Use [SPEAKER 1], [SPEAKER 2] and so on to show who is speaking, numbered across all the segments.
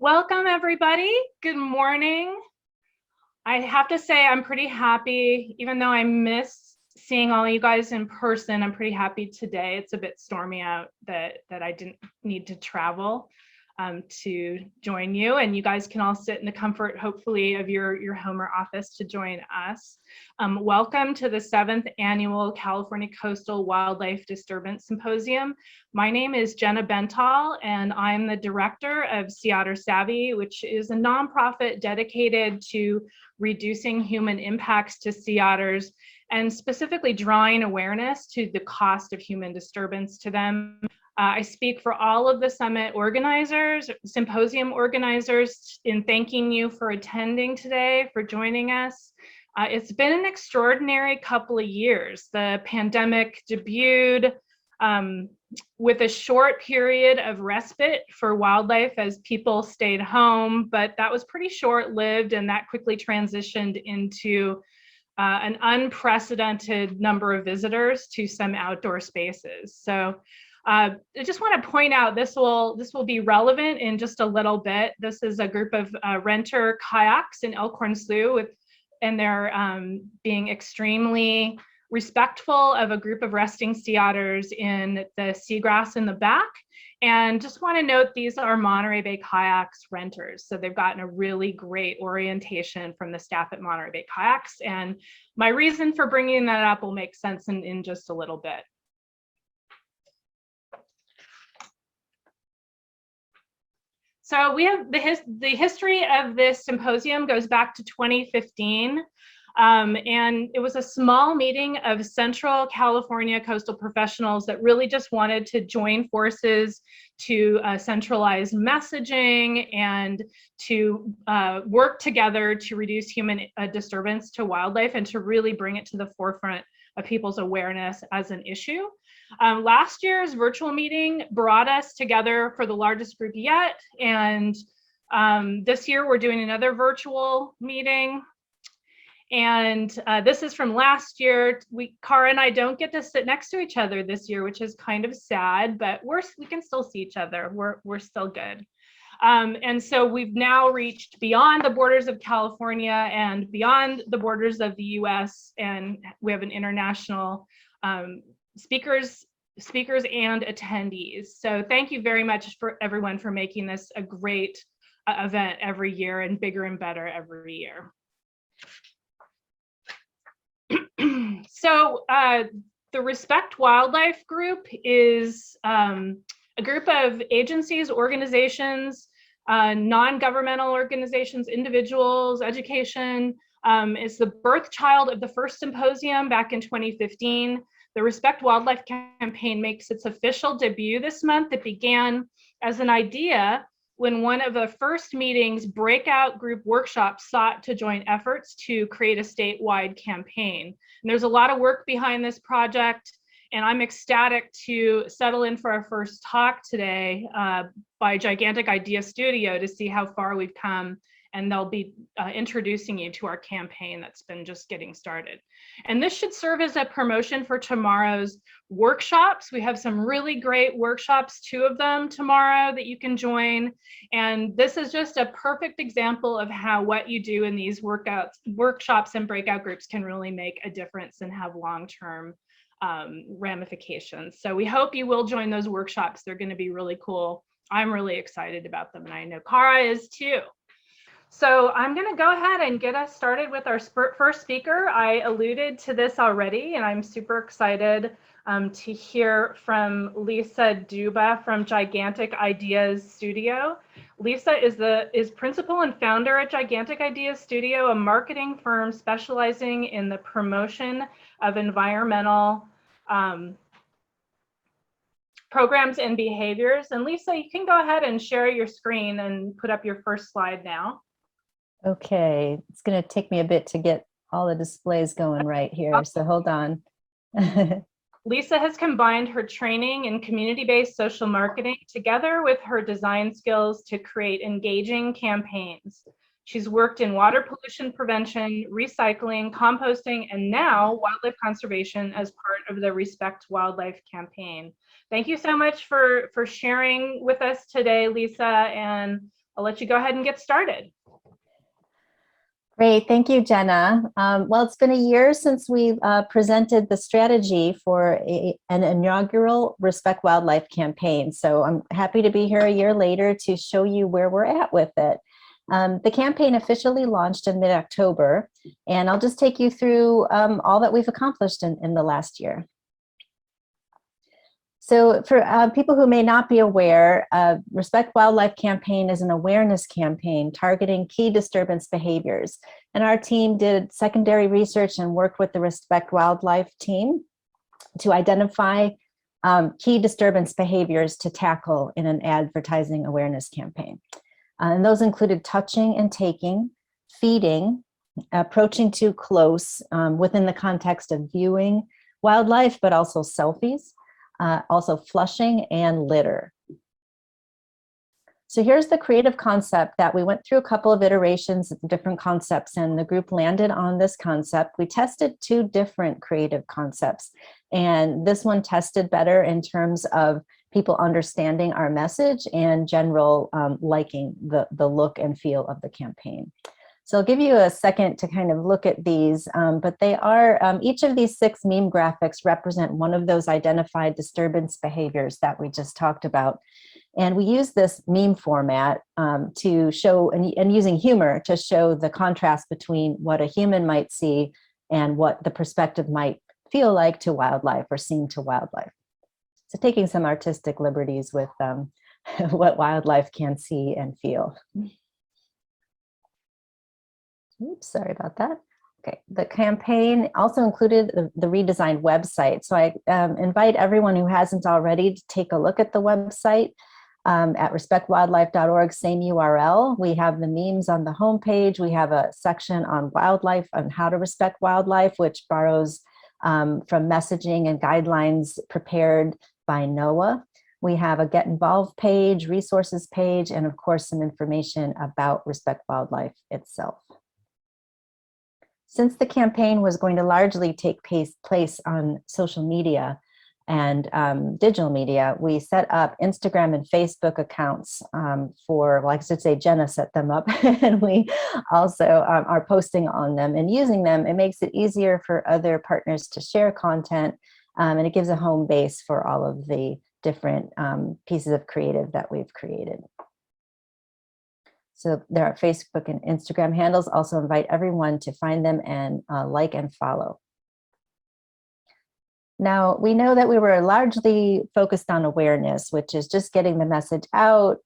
[SPEAKER 1] Welcome, everybody. Good morning. I have to say I'm pretty happy, even though I miss seeing all you guys in person. I'm pretty happy today. It's a bit stormy out that I didn't need to travel to join you, and you guys can all sit in the comfort, hopefully, of your home or office to join us. Welcome to the 7th Annual California Coastal Wildlife Disturbance Symposium. My name is Jenna Bental, and I'm the director of Sea Otter Savvy, which is a nonprofit dedicated to reducing human impacts to sea otters and specifically drawing awareness to the cost of human disturbance to them. I speak for all of the summit organizers, symposium organizers, in thanking you for attending today, for joining us. It's been an extraordinary couple of years. The pandemic debuted with a short period of respite for wildlife as people stayed home, but that was pretty short-lived, and that quickly transitioned into an unprecedented number of visitors to some outdoor spaces. So I just want to point out this will be relevant in just a little bit. This is a group of renter kayaks in Elkhorn Slough, and they're being extremely respectful of a group of resting sea otters in the seagrass in the back. And just want to note, these are Monterey Bay Kayaks renters. So they've gotten a really great orientation from the staff at Monterey Bay Kayaks. And my reason for bringing that up will make sense in just a little bit. So we have the history of this symposium goes back to 2015. And it was a small meeting of Central California coastal professionals that really just wanted to join forces to centralize messaging and to work together to reduce human disturbance to wildlife and to really bring it to the forefront of people's awareness as an issue. Last year's virtual meeting brought us together for the largest group yet. And this year we're doing another virtual meeting. And this is from last year. Cara and I don't get to sit next to each other this year, which is kind of sad, but we can still see each other. We're still good. And so we've now reached beyond the borders of California and beyond the borders of the US, and we have an international speakers and attendees. So thank you very much for everyone for making this a great event every year and bigger and better every year. So the Respect Wildlife Group is a group of agencies, organizations, non-governmental organizations, individuals, education. It's the birth child of the first symposium back in 2015. The Respect Wildlife campaign makes its official debut this month. It began as an idea when one of the first meetings, breakout group workshops, sought to join efforts to create a statewide campaign. And there's a lot of work behind this project, and I'm ecstatic to settle in for our first talk today by Gigantic Idea Studio to see how far we've come, and they'll be introducing you to our campaign that's been just getting started. And this should serve as a promotion for tomorrow's workshops. We have some really great workshops, 2 of them tomorrow that you can join. And this is just a perfect example of how what you do in these workshops and breakout groups can really make a difference and have long-term ramifications. So we hope you will join those workshops. They're going to be really cool. I'm really excited about them, and I know Cara is too. So I'm going to go ahead and get us started with our first speaker. I alluded to this already, and I'm super excited to hear from Lisa Duba from Gigantic Ideas Studio. Lisa is principal and founder at Gigantic Ideas Studio, a marketing firm specializing in the promotion of environmental programs and behaviors. And Lisa, you can go ahead and share your screen and put up your first slide now.
[SPEAKER 2] Okay, it's going to take me a bit to get all the displays going right here, so hold on.
[SPEAKER 1] Lisa has combined her training in community-based social marketing together with her design skills to create engaging campaigns. She's worked in water pollution prevention, recycling, composting, and now wildlife conservation as part of the Respect Wildlife campaign. Thank you so much for sharing with us today, Lisa, and I'll let you go ahead and get started.
[SPEAKER 2] Great, thank you, Jenna. Well, it's been a year since we presented the strategy for an inaugural Respect Wildlife campaign. So I'm happy to be here a year later to show you where we're at with it. The campaign officially launched in mid-October, and I'll just take you through all that we've accomplished in the last year. So for people who may not be aware, Respect Wildlife campaign is an awareness campaign targeting key disturbance behaviors. And our team did secondary research and worked with the Respect Wildlife team to identify key disturbance behaviors to tackle in an advertising awareness campaign. And those included touching and taking, feeding, approaching too close within the context of viewing wildlife, but also selfies. Also flushing and litter. So here's the creative concept that we went through a couple of iterations of different concepts, and the group landed on this concept. We tested 2 different creative concepts, and this one tested better in terms of people understanding our message and general liking the look and feel of the campaign. So I'll give you a second to kind of look at these, but they are, each of these 6 meme graphics represent one of those identified disturbance behaviors that we just talked about. And we use this meme format to show, and using humor to show the contrast between what a human might see and what the perspective might feel like to wildlife or seem to wildlife. So taking some artistic liberties with what wildlife can see and feel. Oops, sorry about that. Okay, the campaign also included the redesigned website. So I invite everyone who hasn't already to take a look at the website at respectwildlife.org, same URL. We have the memes on the homepage. We have a section on wildlife, on how to respect wildlife, which borrows from messaging and guidelines prepared by NOAA. We have a Get Involved page, resources page, and of course, some information about Respect Wildlife itself. Since the campaign was going to largely take place on social media and digital media, we set up Instagram and Facebook accounts for, well, I should say Jenna set them up, and we also are posting on them and using them. It makes it easier for other partners to share content, and it gives a home base for all of the different pieces of creative that we've created. So there are Facebook and Instagram handles. Also invite everyone to find them and like and follow. Now, we know that we were largely focused on awareness, which is just getting the message out,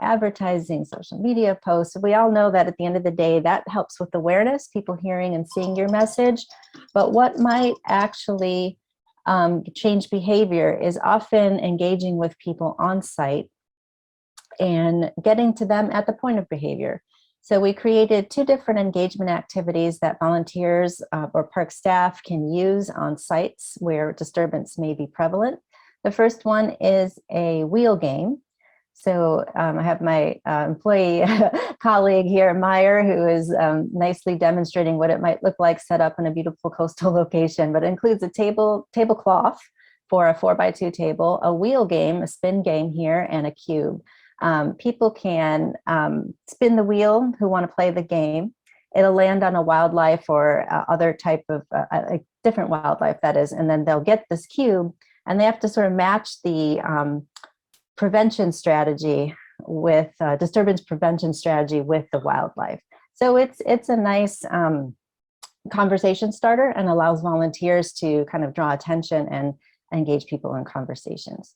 [SPEAKER 2] advertising, social media posts. We all know that at the end of the day, that helps with awareness, people hearing and seeing your message. But what might actually change behavior is often engaging with people on site and getting to them at the point of behavior. So we created 2 different engagement activities that volunteers or park staff can use on sites where disturbance may be prevalent. The first one is a wheel game. So I have my employee colleague here, Meyer, who is nicely demonstrating what it might look like set up in a beautiful coastal location, but it includes a tablecloth for a 4x2 table, a wheel game, a spin game here, and a cube. People can spin the wheel who want to play the game. It'll land on a wildlife or other type of a different wildlife, that is, and then they'll get this cube and they have to sort of match the prevention strategy with disturbance prevention strategy with the wildlife. So it's a nice conversation starter and allows volunteers to kind of draw attention and engage people in conversations.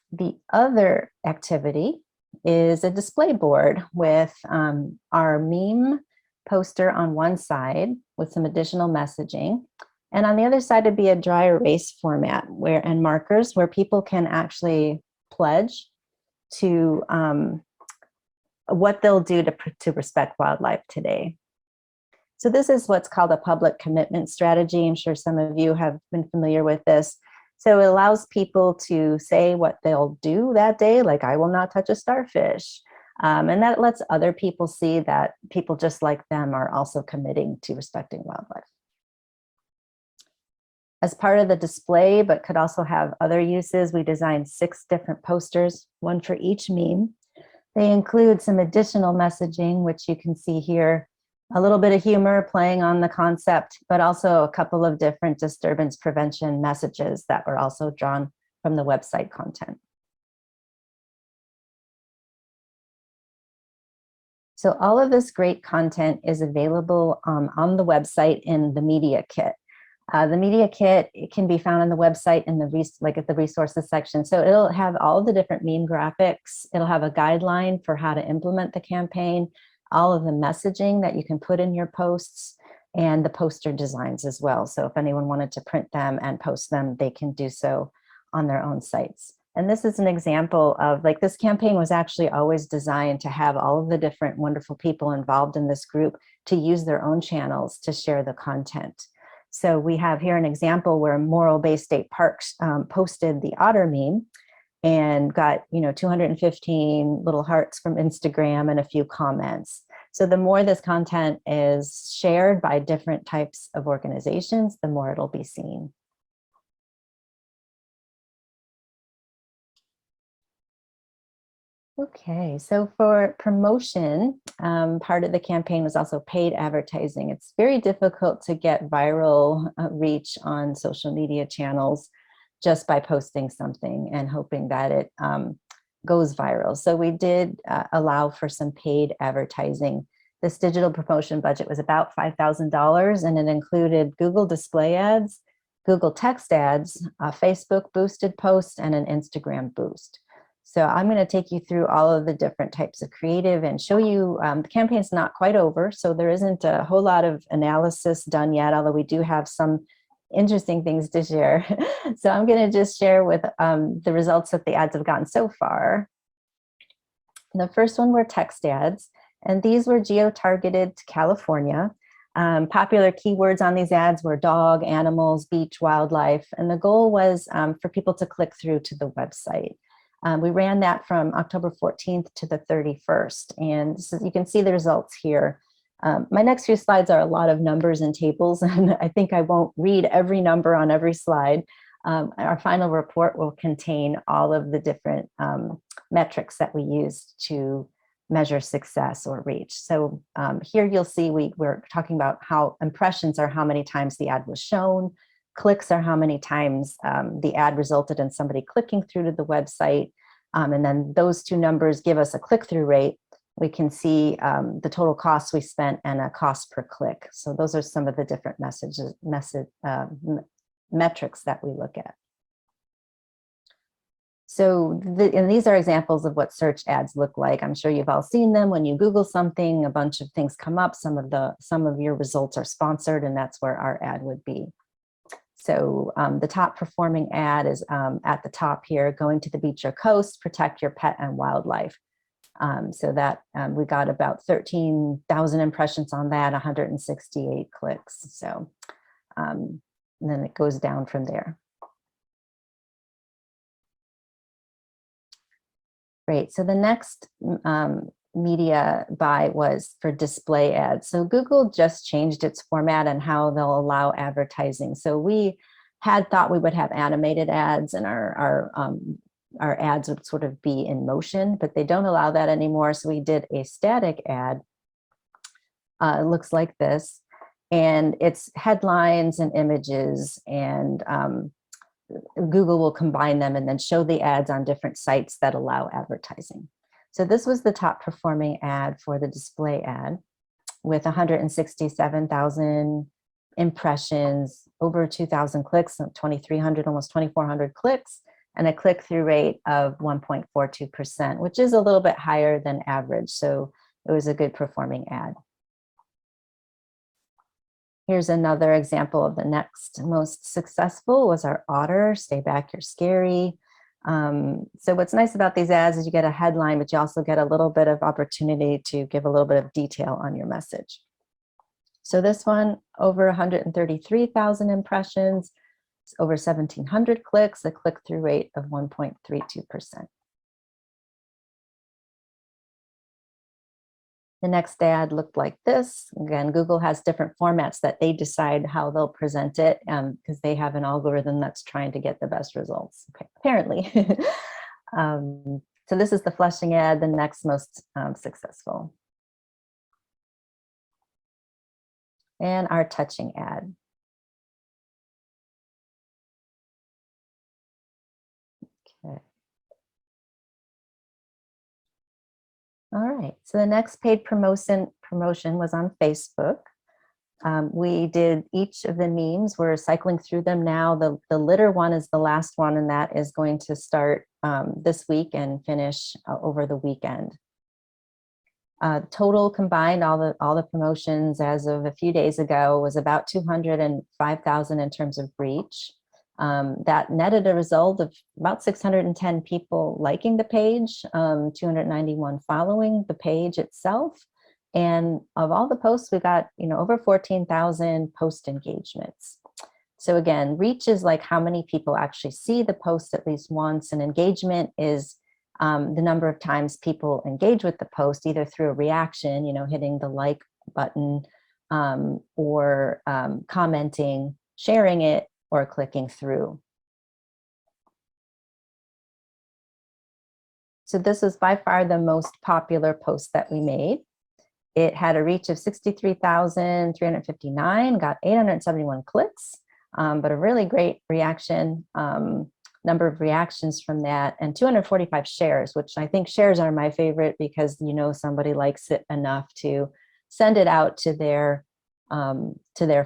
[SPEAKER 2] The other activity is a display board with our meme poster on one side with some additional messaging. And on the other side would be a dry erase format and markers where people can actually pledge to what they'll do to respect wildlife today. So this is what's called a public commitment strategy. I'm sure some of you have been familiar with this. So it allows people to say what they'll do that day, like I will not touch a starfish. And that lets other people see that people just like them are also committing to respecting wildlife. As part of the display, but could also have other uses, we designed 6 different posters, one for each meme. They include some additional messaging, which you can see here, a little bit of humor playing on the concept, but also a couple of different disturbance prevention messages that were also drawn from the website content. So all of this great content is available on the website in the media kit. The media kit, it can be found on the website in the like at the resources section. So it'll have all the different meme graphics. It'll have a guideline for how to implement the campaign, all of the messaging that you can put in your posts, and the poster designs as well. So if anyone wanted to print them and post them, they can do so on their own sites. And this is an example of, like, this campaign was actually always designed to have all of the different wonderful people involved in this group to use their own channels to share the content. So we have here an example where Morro Bay State Parks posted the otter meme and got 215 little hearts from Instagram and a few comments. So the more this content is shared by different types of organizations, the more it'll be seen. Okay, so for promotion, part of the campaign was also paid advertising. It's very difficult to get viral reach on social media channels just by posting something and hoping that it goes viral. So we did allow for some paid advertising. This digital promotion budget was about $5,000, and it included Google display ads, Google text ads, a Facebook boosted post, and an Instagram boost. So I'm going to take you through all of the different types of creative and show you, the campaign's not quite over, so there isn't a whole lot of analysis done yet, although we do have some interesting things to share. So I'm going to just share with the results that the ads have gotten so far. The first one were text ads, and these were geo-targeted to California. Popular keywords on these ads were dog, animals, beach, wildlife, and the goal was for people to click through to the website. We ran that from October 14th to the 31st, and so you can see the results here. My next few slides are a lot of numbers and tables, and I think I won't read every number on every slide. Our final report will contain all of the different metrics that we used to measure success or reach. So here you'll see we're talking about how impressions are how many times the ad was shown, clicks are how many times the ad resulted in somebody clicking through to the website, and then those two numbers give us a click-through rate. We can see the total costs we spent and a cost per click. So those are some of the different metrics that we look at. So and these are examples of what search ads look like. I'm sure you've all seen them. When you Google something, a bunch of things come up. Some of your results are sponsored, and that's where our ad would be. So the top performing ad is at the top here: going to the beach or coast, protect your pet and wildlife. So that we got about 13,000 impressions on that, 168 clicks. So and then it goes down from there. Great. So the next media buy was for display ads. So Google just changed its format and how they'll allow advertising. So we had thought we would have animated ads, and our ads would sort of be in motion, but they don't allow that anymore. So we did a static ad. It looks like this, and it's headlines and images, and Google will combine them and then show the ads on different sites that allow advertising. So this was the top performing ad for the display ad, with 167,000 impressions, over 2,000 clicks, 2,300, almost 2,400 clicks, and a click-through rate of 1.42%, which is a little bit higher than average. So it was a good performing ad. Here's another example of the next most successful was our otter, stay back, you're scary. So what's nice about these ads is you get a headline, but you also get a little bit of opportunity to give a little bit of detail on your message. So this one, over 133,000 impressions, over 1,700 clicks, a click-through rate of 1.32%. The next ad looked like this. Again, Google has different formats that they decide how they'll present it, because they have an algorithm that's trying to get the best results, okay, apparently. So this is the flushing ad, the next most successful. And our touching ad. Okay. All right, so the next paid promotion was on Facebook. We did each of the memes. We're cycling through them now. The litter one is the last one, and that is going to start this week and finish over the weekend. Total combined, all the promotions as of a few days ago was about 205,000 in terms of reach. That netted a result of about 610 people liking the page, 291 following the page itself. And of all the posts, we got, over 14,000 post engagements. So again, reach is like how many people actually see the post at least once, and engagement is the number of times people engage with the post, either through a reaction, hitting the like button, or commenting, sharing it, or clicking through. So this is by far the most popular post that we made. It had a reach of 63,359, got 871 clicks, but a really great reaction, number of reactions from that, and 245 shares, which I think shares are my favorite because somebody likes it enough to send it out to their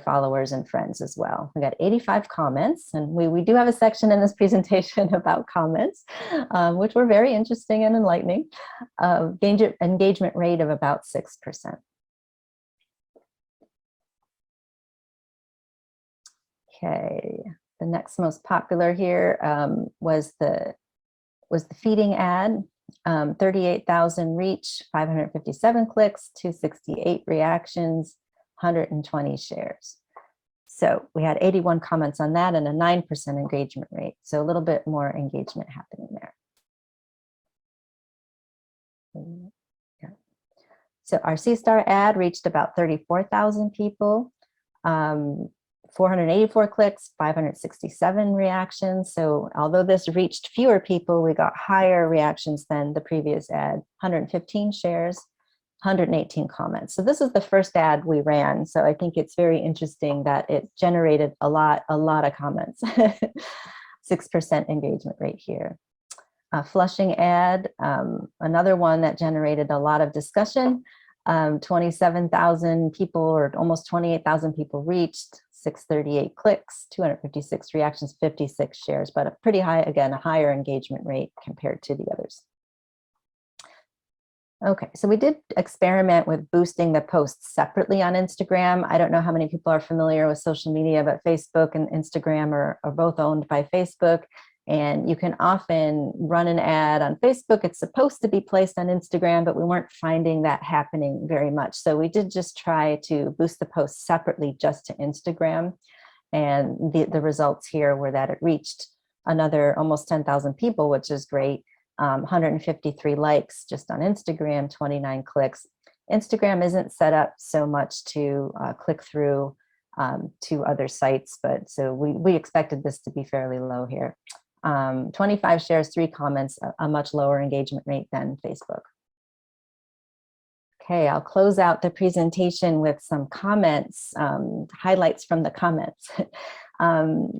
[SPEAKER 2] followers and friends as well. We got 85 comments, and we do have a section in this presentation about comments, which were very interesting and enlightening. Engagement rate of about 6%. Okay, the next most popular here was the feeding ad. 38,000 reach, 557 clicks, 268 reactions, 120 shares. So we had 81 comments on that and a 9% engagement rate. So a little bit more engagement happening there. Yeah. So our C-Star ad reached about 34,000 people, 484 clicks, 567 reactions. So although this reached fewer people, we got higher reactions than the previous ad, 115 shares, 118 comments. So this is the first ad we ran. So I think it's very interesting that it generated a lot of comments, 6% engagement rate here. Flushing ad, another one that generated a lot of discussion. 27,000 people, or almost 28,000 people reached, 638 clicks, 256 reactions, 56 shares, but a pretty high, again, a higher engagement rate compared to the others. Okay, so we did experiment with boosting the posts separately on Instagram. I don't know how many people are familiar with social media, but Facebook and Instagram are both owned by Facebook. And you can often run an ad on Facebook. It's supposed to be placed on Instagram, but we weren't finding that happening very much. So we did just try to boost the post separately just to Instagram. And the results here were that it reached another almost 10,000 people, which is great. 153 likes just on Instagram, 29 clicks. Instagram isn't set up so much to click through to other sites, but so we expected this to be fairly low here. 25 shares, 3 comments, a much lower engagement rate than Facebook. Okay, I'll close out the presentation with some comments, highlights from the comments.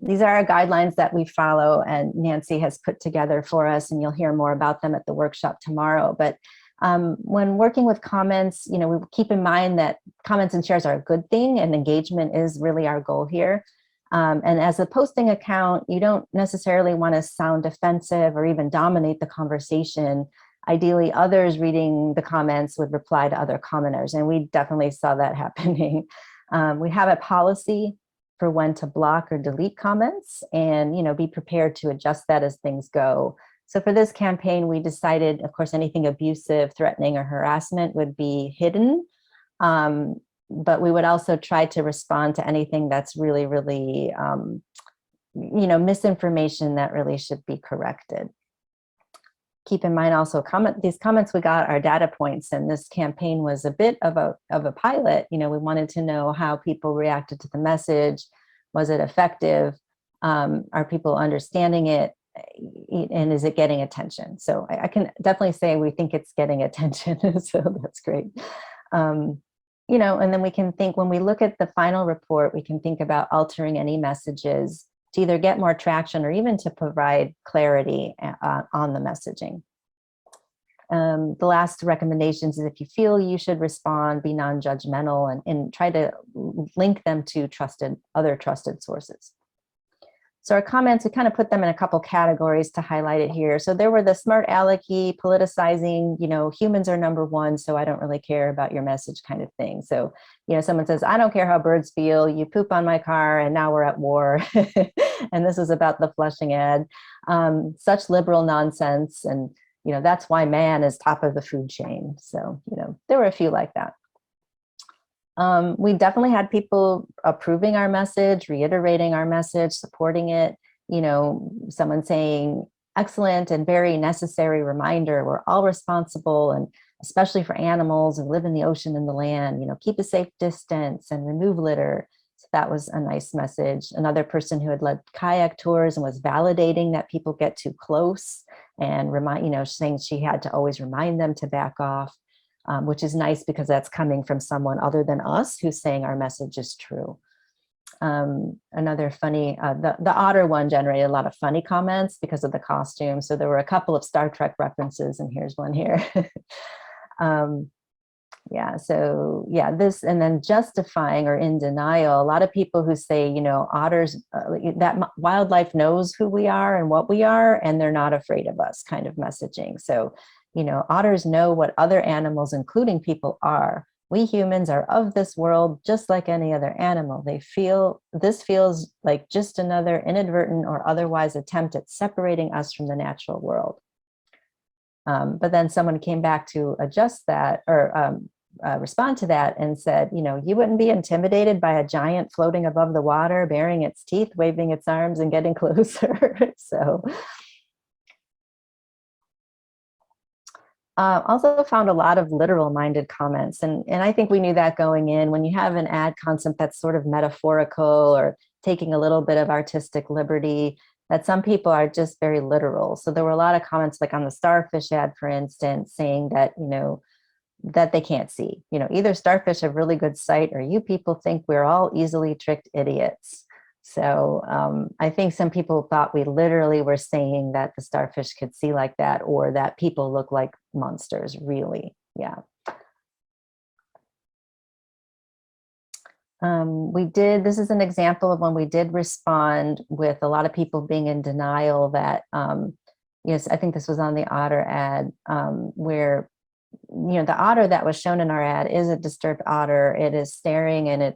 [SPEAKER 2] These are our guidelines that we follow and Nancy has put together for us, and you'll hear more about them at the workshop tomorrow. But when working with comments, we keep in mind that comments and shares are a good thing, and engagement is really our goal here. And as a posting account, you don't necessarily want to sound offensive or even dominate the conversation. Ideally, others reading the comments would reply to other commenters, and we definitely saw that happening. We have a policy for when to block or delete comments, and be prepared to adjust that as things go. So for this campaign, we decided, of course, anything abusive, threatening, or harassment would be hidden. But we would also try to respond to anything that's really, really, misinformation that really should be corrected. Keep in mind also, these comments we got are data points, and this campaign was a bit of a pilot. We wanted to know how people reacted to the message. Was it effective? Are people understanding it? and is it getting attention? So I can definitely say we think it's getting attention. So that's great. You know, and then we can think, when we look at the final report, we can think about altering any messages to either get more traction or even to provide clarity on the messaging. The last recommendations is, if you feel you should respond, be non-judgmental, and try to link them to other trusted sources. So our comments, we kind of put them in a couple categories to highlight it here. So there were the smart alecky, politicizing, you know, humans are number one, so I don't really care about your message kind of thing. So, you know, someone says, I don't care how birds feel, you poop on my car, and now we're at war. And this is about the Flushing ad. Such liberal nonsense. And, you know, that's why man is top of the food chain. So, you know, there were a few like that. We definitely had people approving our message, reiterating our message, supporting it. You know, someone saying, excellent and very necessary reminder, we're all responsible, and especially for animals who live in the ocean and the land, you know, keep a safe distance and remove litter. So that was a nice message. Another person who had led kayak tours and was validating that people get too close and saying she had to always remind them to back off. Which is nice because that's coming from someone other than us who's saying our message is true. Another funny, the otter one generated a lot of funny comments because of the costume. So there were a couple of Star Trek references, and here's one here. Yeah, so yeah, this, and then justifying or in denial. A lot of people who say, you know, otters, that wildlife knows who we are and what we are, and they're not afraid of us kind of messaging. So, you know, otters know what other animals, including people, are. We humans are of this world just like any other animal. This feels like just another inadvertent or otherwise attempt at separating us from the natural world. But then someone came back to adjust that, or respond to that, and said, you know, you wouldn't be intimidated by a giant floating above the water, baring its teeth, waving its arms, and getting closer. So also found a lot of literal minded comments. And I think we knew that going in. When you have an ad concept that's sort of metaphorical or taking a little bit of artistic liberty, that some people are just very literal. So there were a lot of comments, like on the starfish ad, for instance, saying that, you know, that they can't see. You know, either starfish have really good sight, or you people think we're all easily tricked idiots. So I think some people thought we literally were saying that the starfish could see like that, or that people look like monsters, really. Yeah. This is an example of when we did respond with a lot of people being in denial that, yes, I think this was on the otter ad, where, you know, the otter that was shown in our ad is a disturbed otter. It is staring, and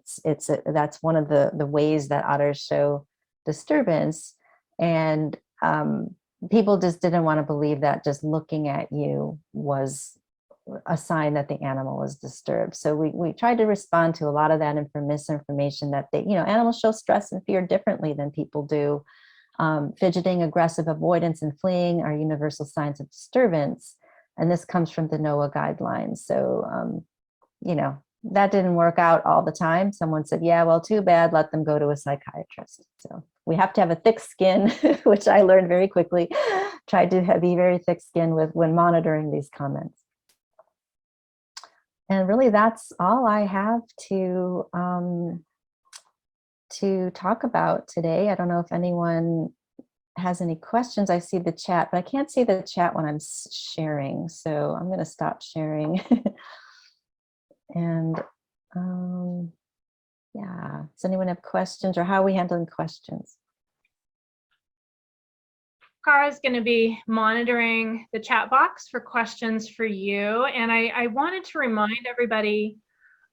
[SPEAKER 2] that's one of the ways that otters show disturbance. And people just didn't want to believe that just looking at you was a sign that the animal was disturbed. So we tried to respond to a lot of that misinformation that animals show stress and fear differently than people do. Fidgeting, aggressive avoidance, and fleeing are universal signs of disturbance. And this comes from the NOAA guidelines. So, that didn't work out all the time. Someone said, yeah, well, too bad, let them go to a psychiatrist. So we have to have a thick skin, which I learned very quickly. Tried to be very thick skinned when monitoring these comments. And really, that's all I have to talk about today. I don't know if anyone has any questions. I see the chat, but I can't see the chat when I'm sharing. So I'm going to stop sharing. And yeah, does anyone have questions, or how are we handling questions?
[SPEAKER 1] Kara's going to be monitoring the chat box for questions for you. And I wanted to remind everybody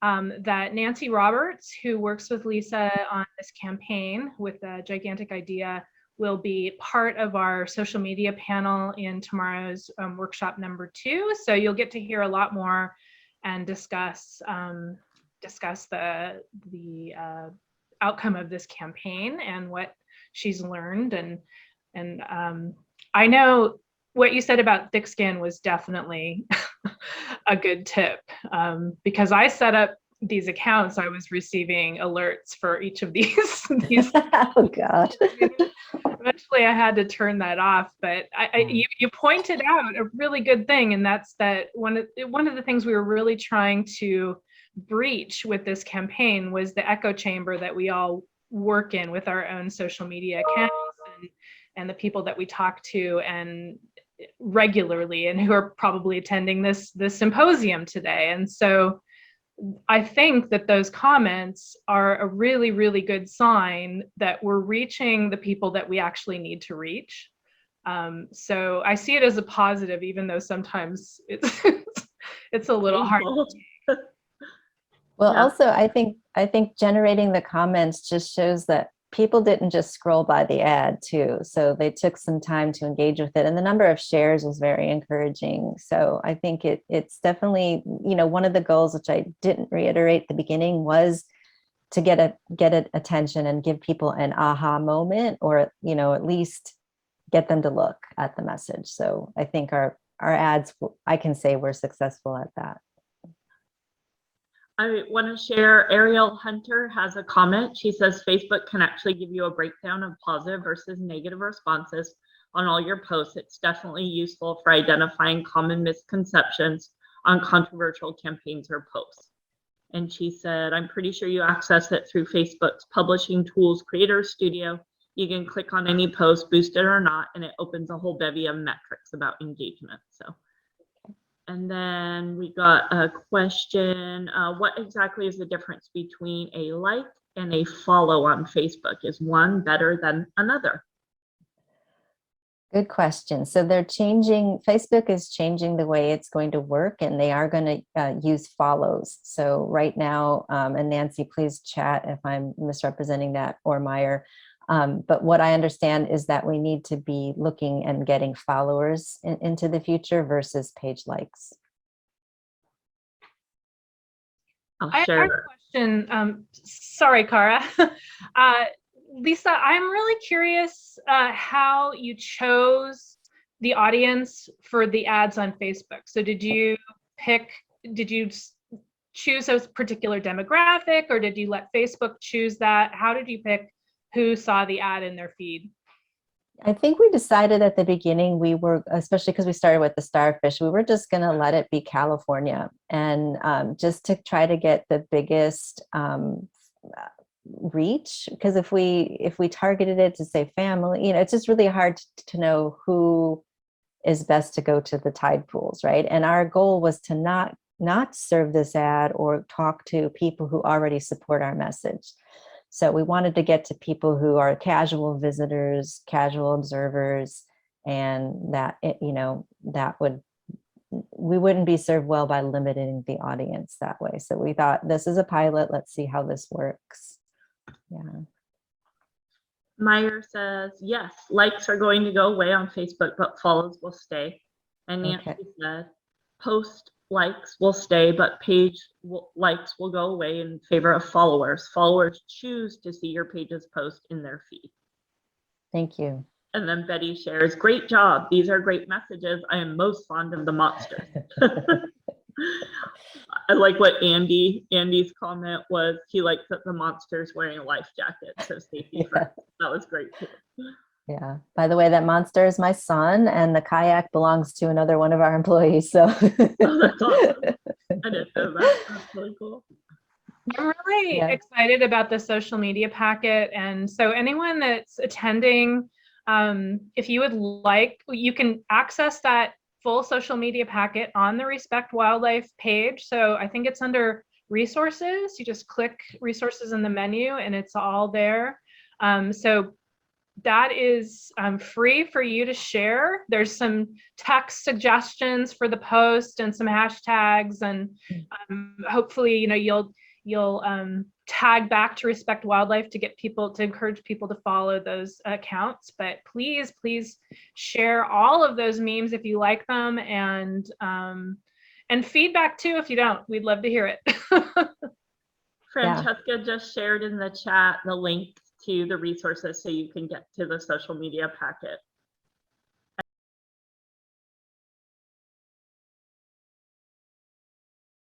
[SPEAKER 1] that Nancy Roberts, who works with Lisa on this campaign with the Gigantic Idea, will be part of our social media panel in tomorrow's workshop number 2. So you'll get to hear a lot more and discuss the outcome of this campaign and what she's learned. And I know what you said about thick skin was definitely a good tip, because I set up these accounts, I was receiving alerts for each of these.
[SPEAKER 2] Oh God.
[SPEAKER 1] Eventually I had to turn that off, but you pointed out a really good thing, and that's that one of the things we were really trying to breach with this campaign was the echo chamber that we all work in with our own social media accounts and the people that we talk to and regularly and who are probably attending this symposium today. And so I think that those comments are a really, really good sign that we're reaching the people that we actually need to reach. So I see it as a positive, even though sometimes it's a little hard.
[SPEAKER 2] Well, also, I think generating the comments just shows that people didn't just scroll by the ad too. So they took some time to engage with it. And the number of shares was very encouraging. So I think it's definitely, one of the goals, which I didn't reiterate at the beginning, was to get attention and give people an aha moment, or, at least get them to look at the message. So I think our ads, I can say we're successful at that.
[SPEAKER 3] I want to share, Ariel Hunter has a comment. She says Facebook can actually give you a breakdown of positive versus negative responses on all your posts. It's definitely useful for identifying common misconceptions on controversial campaigns or posts. And she said, I'm pretty sure you access it through Facebook's Publishing Tools Creator Studio. You can click on any post, boost it or not, and it opens a whole bevy of metrics about engagement. So. And then we got a question, what exactly is the difference between a like and a follow on Facebook? Is one better than another?
[SPEAKER 2] Good question. So Facebook is changing the way it's going to work, and they are going to use follows. So right now, and Nancy, please chat if I'm misrepresenting that, or Meyer. But what I understand is that we need to be looking and getting followers into the future versus page likes.
[SPEAKER 1] I have a question. Sorry, Cara. Lisa, I'm really curious how you chose the audience for the ads on Facebook. So did you choose a particular demographic, or did you let Facebook choose that? How did you pick who saw the ad in their feed?
[SPEAKER 2] I think we decided at the beginning, especially because we started with the starfish, we were just going to let it be California, and just to try to get the biggest reach. Because if we targeted it to say family, it's just really hard to know who is best to go to the tide pools, right? And our goal was to not serve this ad or talk to people who already support our message. So we wanted to get to people who are casual visitors, casual observers, and we wouldn't be served well by limiting the audience that way. So we thought, this is a pilot, let's see how this works. Yeah.
[SPEAKER 3] Meyer says, yes, likes are going to go away on Facebook, but follows will stay. And Nancy said, post likes will stay, but likes will go away in favor of followers. Followers choose to see your page's post in their feed.
[SPEAKER 2] Thank you.
[SPEAKER 3] And then Betty shares, great job. These are great messages. I am most fond of the monsters. I like what Andy's comment was. He likes that the monster's wearing a life jacket, so safety first. That was great too.
[SPEAKER 2] Yeah. By the way, that monster is my son, and the kayak belongs to another one of our employees. So
[SPEAKER 3] oh, that's awesome. I didn't know that. That's really cool.
[SPEAKER 1] I'm really excited about the social media packet. And so anyone that's attending, if you would like, you can access that full social media packet on the Respect Wildlife page. So I think it's under resources. You just click resources in the menu and it's all there. So that is free for you to share. There's some text suggestions for the post and some hashtags, and hopefully, you'll tag back to Respect Wildlife to encourage people to follow those accounts. But please share all of those memes if you like them, and feedback too if you don't. We'd love to hear it.
[SPEAKER 3] Francesca just shared in the chat the link to the resources so you can get to the social media packet.